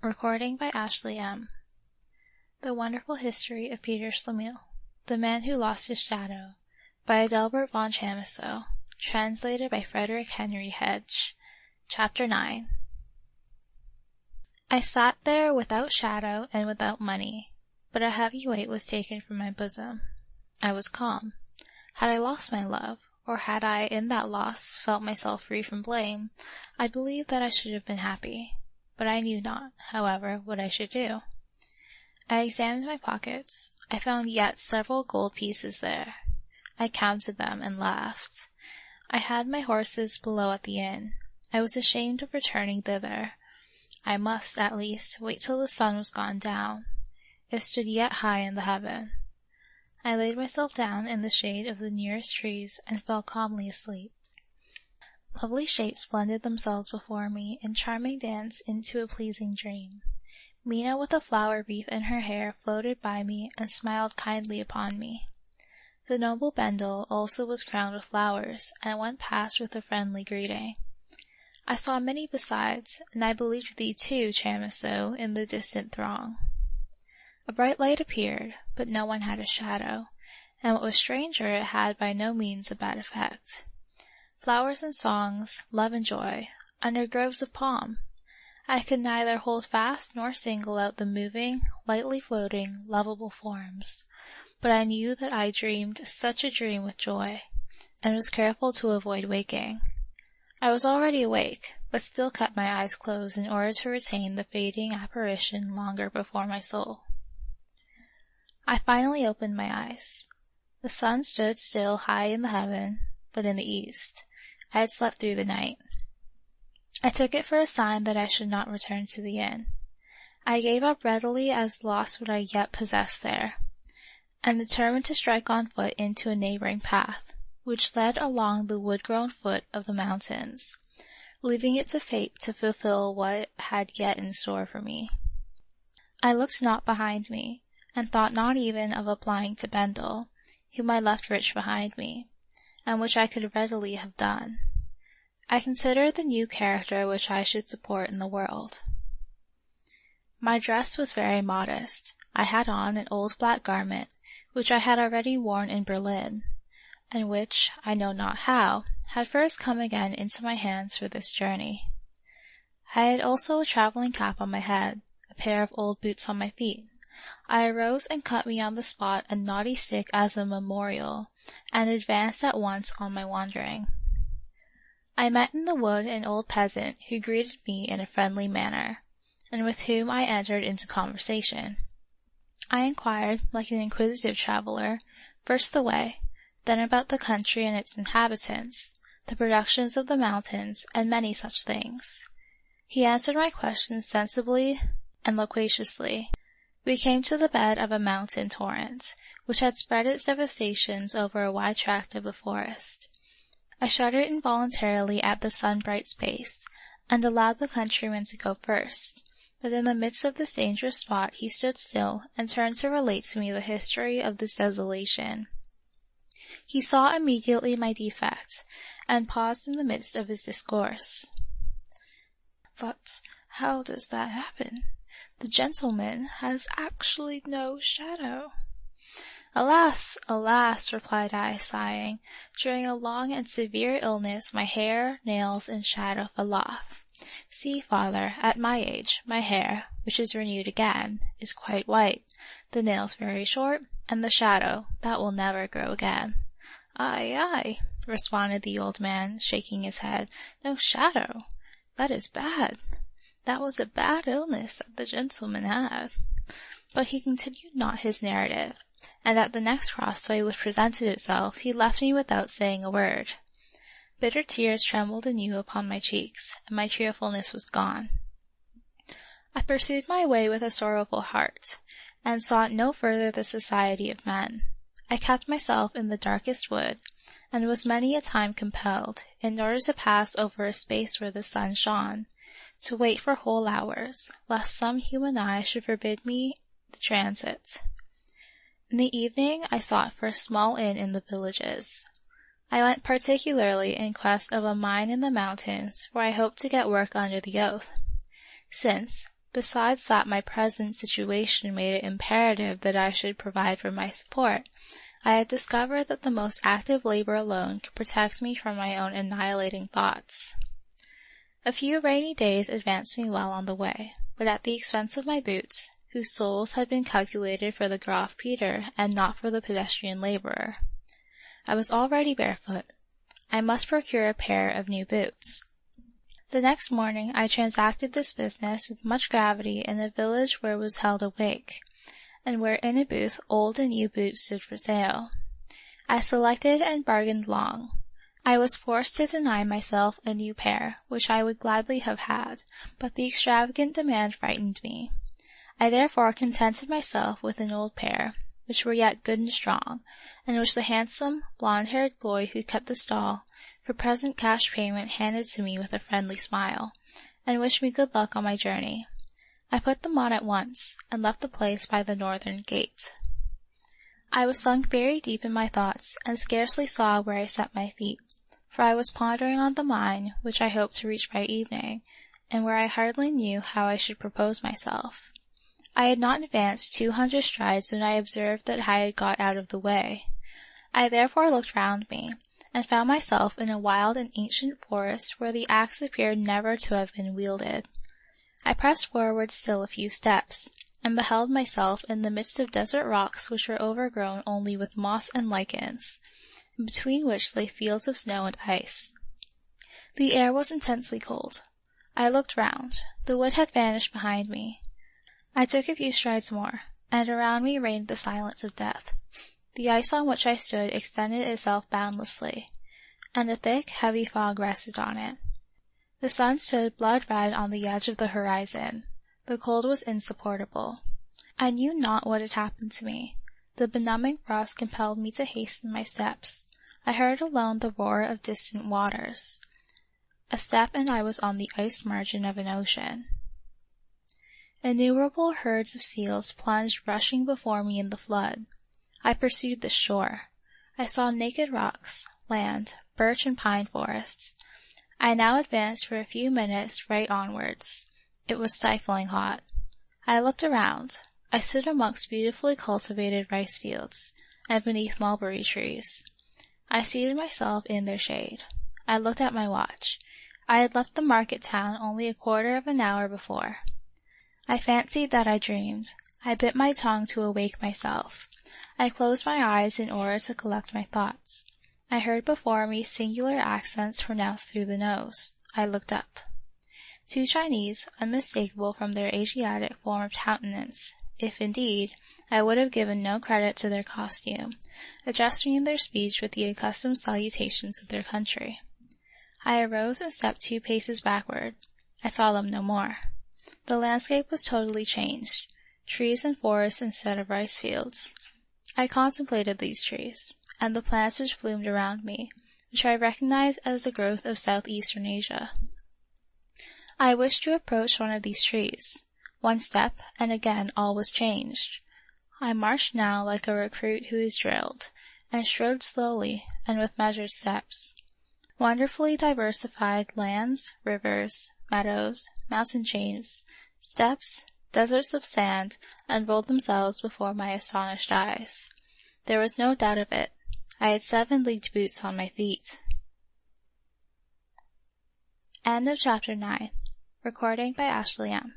Recording by Ashley M. The Wonderful History of Peter Schlemihl, The Man Who Lost His Shadow, by Adelbert von Chamisso, translated by Frederick Henry Hedge. Chapter 9. I sat there without shadow and without money, but a heavy weight was taken from my bosom. I was calm. Had I lost my love, or had I in that loss felt myself free from blame, I believe that I should have been happy. But I knew not, however, what I should do. I examined my pockets. I found yet several gold pieces there. I counted them and laughed. I had my horses below at the inn. I was ashamed of returning thither. I must, at least, wait till the sun was gone down. It stood yet high in the heaven. I laid myself down in the shade of the nearest trees and fell calmly asleep. Lovely shapes blended themselves before me in charming dance into a pleasing dream. Mina with a flower wreath in her hair floated by me and smiled kindly upon me. The noble Bendel also was crowned with flowers, and went past with a friendly greeting. I saw many besides, and I believed thee too, Chamisso, in the distant throng. A bright light appeared, but no one had a shadow, and what was stranger, it had by no means a bad effect. Flowers and songs, love and joy, under groves of palm. I could neither hold fast nor single out the moving, lightly floating, lovable forms, but I knew that I dreamed such a dream with joy, and was careful to avoid waking. I was already awake, but still kept my eyes closed in order to retain the fading apparition longer before my soul. I finally opened my eyes. The sun stood still high in the heaven, but in the east. I had slept through the night. I took it for a sign that I should not return to the inn. I gave up readily as lost what I yet possessed there, and determined to strike on foot into a neighboring path, which led along the wood-grown foot of the mountains, leaving it to fate to fulfill what it had yet in store for me. I looked not behind me, and thought not even of applying to Bendel, whom I left rich behind me, and which I could readily have done. I considered the new character which I should support in the world. My dress was very modest. I had on an old black garment, which I had already worn in Berlin, and which, I know not how, had first come again into my hands for this journey. I had also a travelling cap on my head, a pair of old boots on my feet. I arose and cut me on the spot a knotty stick as a memorial, and advanced at once on my wandering. I met in the wood an old peasant who greeted me in a friendly manner, and with whom I entered into conversation. I inquired, like an inquisitive traveler, first the way, then about the country and its inhabitants, the productions of the mountains, and many such things. He answered my questions sensibly and loquaciously. We came to the bed of a mountain torrent, which had spread its devastations over a wide tract of the forest. I shuddered involuntarily at the sun-bright space, and allowed the countryman to go first, but in the midst of this dangerous spot he stood still, and turned to relate to me the history of this desolation. He saw immediately my defect, and paused in the midst of his discourse. "But how does that happen? The gentleman has actually no shadow." "Alas, alas," replied I, sighing. "During a long and severe illness my hair, nails, and shadow fell off. See, father, at my age, my hair, which is renewed again, is quite white, the nails very short, and the shadow, that will never grow again." "Ay, ay," responded the old man, shaking his head. "No shadow? That is bad. That was a bad illness that the gentleman had." But he continued not his narrative, and at the next crossway which presented itself he left me without saying a word. Bitter tears trembled anew upon my cheeks, and my cheerfulness was gone. I pursued my way with a sorrowful heart, and sought no further the society of men. I kept myself in the darkest wood, and was many a time compelled, in order to pass over a space where the sun shone, to wait for whole hours, lest some human eye should forbid me the transit. In the evening I sought for a small inn in the villages. I went particularly in quest of a mine in the mountains, where I hoped to get work under the oath, since, Besides that my present situation made it imperative that I should provide for my support, I had discovered that the most active labor alone could protect me from my own annihilating thoughts. A few rainy days advanced me well on the way, but at the expense of my boots, whose soles had been calculated for the Graf Peter and not for the pedestrian laborer. I was already barefoot. I must procure a pair of new boots. The next morning I transacted this business with much gravity in a village where was held a wake, and where in a booth old and new boots stood for sale. I selected and bargained long. I was forced to deny myself a new pair, which I would gladly have had, but the extravagant demand frightened me. I therefore contented myself with an old pair, which were yet good and strong, and which the handsome, blonde-haired boy who kept the stall, for present cash payment handed to me with a friendly smile, and wished me good luck on my journey. I put them on at once, and left the place by the northern gate. I was sunk very deep in my thoughts, and scarcely saw where I set my feet, for I was pondering on the mine, which I hoped to reach by evening, and where I hardly knew how I should propose myself. I had not advanced 200 strides when I observed that I had got out of the way. I therefore looked round me, and found myself in a wild and ancient forest where the axe appeared never to have been wielded. I pressed forward still a few steps, and beheld myself in the midst of desert rocks which were overgrown only with moss and lichens, between which lay fields of snow and ice. The air was intensely cold. I looked round. The wood had vanished behind me. I took a few strides more, and around me reigned the silence of death. The ice on which I stood extended itself boundlessly, and a thick, heavy fog rested on it. The sun stood blood-red on the edge of the horizon. The cold was insupportable. I knew not what had happened to me. The benumbing frost compelled me to hasten my steps. I heard alone the roar of distant waters. A step and I was on the ice margin of an ocean. Innumerable herds of seals plunged rushing before me in the flood. I pursued the shore. I saw naked rocks, land, birch and pine forests. I now advanced for a few minutes right onwards. It was stifling hot. I looked around. I stood amongst beautifully cultivated rice fields, and beneath mulberry trees. I seated myself in their shade. I looked at my watch. I had left the market town only a quarter of an hour before. I fancied that I dreamed. I bit my tongue to awake myself. I closed my eyes in order to collect my thoughts. I heard before me singular accents pronounced through the nose. I looked up. Two Chinese, unmistakable from their Asiatic form of countenance, if, indeed, I would have given no credit to their costume, addressed me in their speech with the accustomed salutations of their country. I arose and stepped 2 paces backward. I saw them no more. The landscape was totally changed, trees and forests instead of rice fields. I contemplated these trees, and the plants which bloomed around me, which I recognized as the growth of southeastern Asia. I wished to approach one of these trees. One step, and again all was changed. I marched now like a recruit who is drilled, and strode slowly and with measured steps. Wonderfully diversified lands, rivers, meadows, mountain chains, steppes, deserts of sand, unrolled themselves before my astonished eyes. There was no doubt of it. I had 7-leagued boots on my feet. End of Chapter 9. Recording by Ashley M.